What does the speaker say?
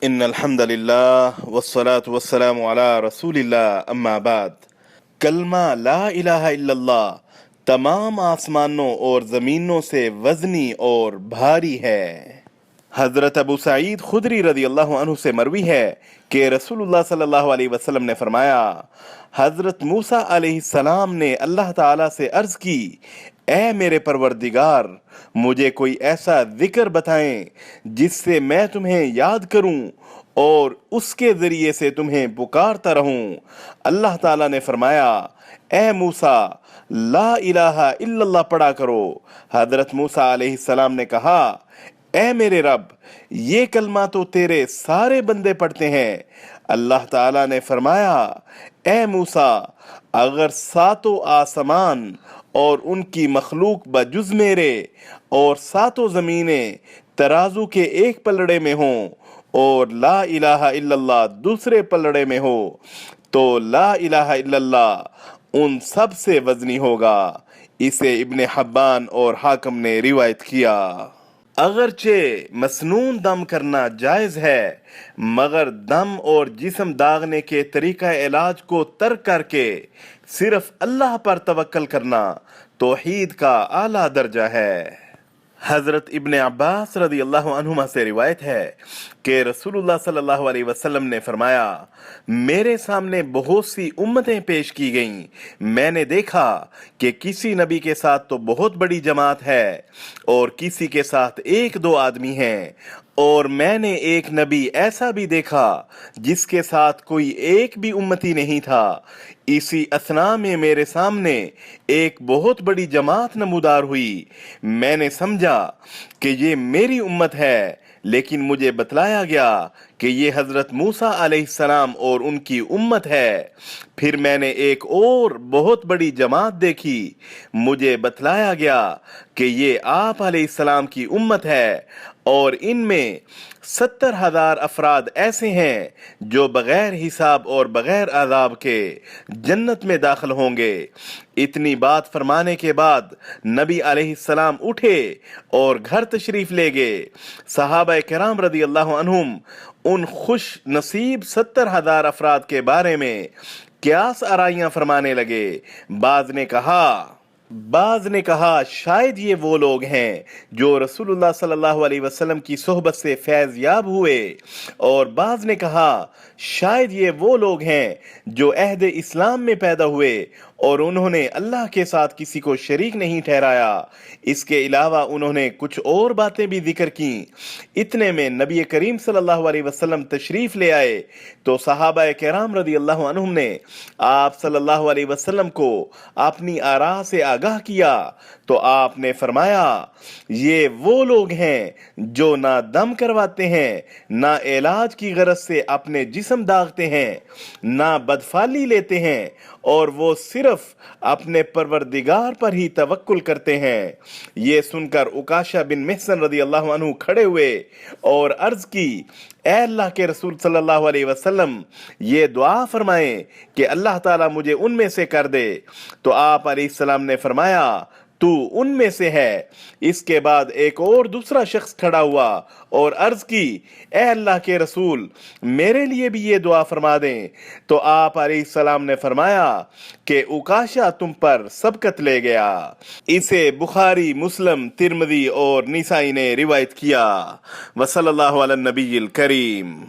ان الحمد للہ والصلاة والسلام علی رسول اللہ اما بعد۔ کلمہ لا الہ الا اللہ تمام آسمانوں اور زمینوں سے وزنی اور بھاری ہے۔ حضرت ابو سعید خدری رضی اللہ عنہ سے مروی ہے کہ رسول اللہ صلی اللہ علیہ وسلم نے فرمایا، حضرت موسیٰ علیہ السلام نے اللہ تعالیٰ سے عرض کی، اے میرے پروردگار، مجھے کوئی ایسا ذکر بتائیں جس سے میں تمہیں یاد کروں اور اس کے ذریعے سے تمہیں پکارتا رہوں۔ اللہ تعالیٰ نے فرمایا، اے موسیٰ، لا الہ الا اللہ پڑھا کرو۔ حضرت موسیٰ علیہ السلام نے کہا، اے میرے رب، یہ کلمہ تو تیرے سارے بندے پڑھتے ہیں۔ اللہ تعالیٰ نے فرمایا، اے موسیٰ، اگر ساتوں آسمان اور ان کی مخلوق بجز میرے اور ساتوں زمینیں ترازو کے ایک پلڑے میں ہوں اور لا الہ الا اللہ دوسرے پلڑے میں ہو تو لا الہ الا اللہ ان سب سے وزنی ہوگا۔ اسے ابن حبان اور حاکم نے روایت کیا۔ اگرچہ مسنون دم کرنا جائز ہے، مگر دم اور جسم داغنے کے طریقہ علاج کو ترک کر کے صرف اللہ پر توکل کرنا توحید کا اعلیٰ درجہ ہے۔ حضرت ابن عباس رضی اللہ عنہما سے روایت ہے کہ رسول اللہ صلی اللہ علیہ وسلم نے فرمایا، میرے سامنے بہت سی امتیں پیش کی گئیں، میں نے دیکھا کہ کسی نبی کے ساتھ تو بہت بڑی جماعت ہے اور کسی کے ساتھ ایک دو آدمی ہیں، اور میں نے ایک نبی ایسا بھی دیکھا جس کے ساتھ کوئی ایک بھی امتی نہیں تھا۔ اسی اثنا میں میرے سامنے ایک بہت بڑی جماعت نمودار ہوئی، میں نے سمجھا کہ یہ میری امت ہے، لیکن مجھے بتلایا گیا کہ یہ حضرت موسیٰ علیہ السلام اور ان کی امت ہے۔ پھر میں نے ایک اور بہت بڑی جماعت دیکھی، مجھے بتلایا گیا کہ یہ آپ علیہ السلام کی امت ہے، اور ان میں 70,000 افراد ایسے ہیں جو بغیر حساب اور بغیر عذاب کے جنت میں داخل ہوں گے۔ اتنی بات فرمانے کے بعد نبی علیہ السلام اٹھے اور گھر تشریف لے گئے۔ صحابہ کرام رضی اللہ عنہم ان خوش نصیب 70,000 افراد کے بارے میں قیاس آرائیاں فرمانے لگے۔ بعض نے کہا شاید یہ وہ لوگ ہیں جو رسول اللہ صلی اللہ علیہ وسلم کی صحبت سے فیض یاب ہوئے، اور بعض نے کہا شاید یہ وہ لوگ ہیں جو عہد اسلام میں پیدا ہوئے اور انہوں نے اللہ کے ساتھ کسی کو شریک نہیں ٹھہرایا۔ اس کے علاوہ انہوں نے کچھ اور باتیں بھی ذکر کیں۔ اتنے میں نبی کریم صلی اللہ علیہ وسلم تشریف لے آئے تو صحابہ کرام رضی اللہ عنہم نے آپ صلی اللہ علیہ وسلم کو اپنی آراء سے آگاہ کیا تو آپ نے فرمایا، یہ وہ لوگ ہیں جو نہ دم کرواتے ہیں، نہ علاج کی غرض سے اپنے جسم داغتے ہیں، نہ بدفعلی لیتے ہیں، اور وہ صرف اپنے پروردگار پر ہی توکل کرتے ہیں۔ یہ سن کر عکاشہ بن محصن رضی اللہ عنہ کھڑے ہوئے اور عرض کی، اے اللہ کے رسول صلی اللہ علیہ وسلم، یہ دعا فرمائیں کہ اللہ تعالیٰ مجھے ان میں سے کر دے۔ تو آپ علیہ السلام نے فرمایا، تو ان میں سے ہے۔ اس کے بعد ایک اور دوسرا شخص کھڑا ہوا اور عرض کی، اے اللہ کے رسول، میرے لیے بھی یہ دعا فرما دیں۔ تو آپ علیہ السلام نے فرمایا کہ عکاشہ تم پر سبقت لے گیا۔ اسے بخاری، مسلم، ترمذی اور نسائی نے روایت کیا۔ وصلی اللہ علی النبی الکریم۔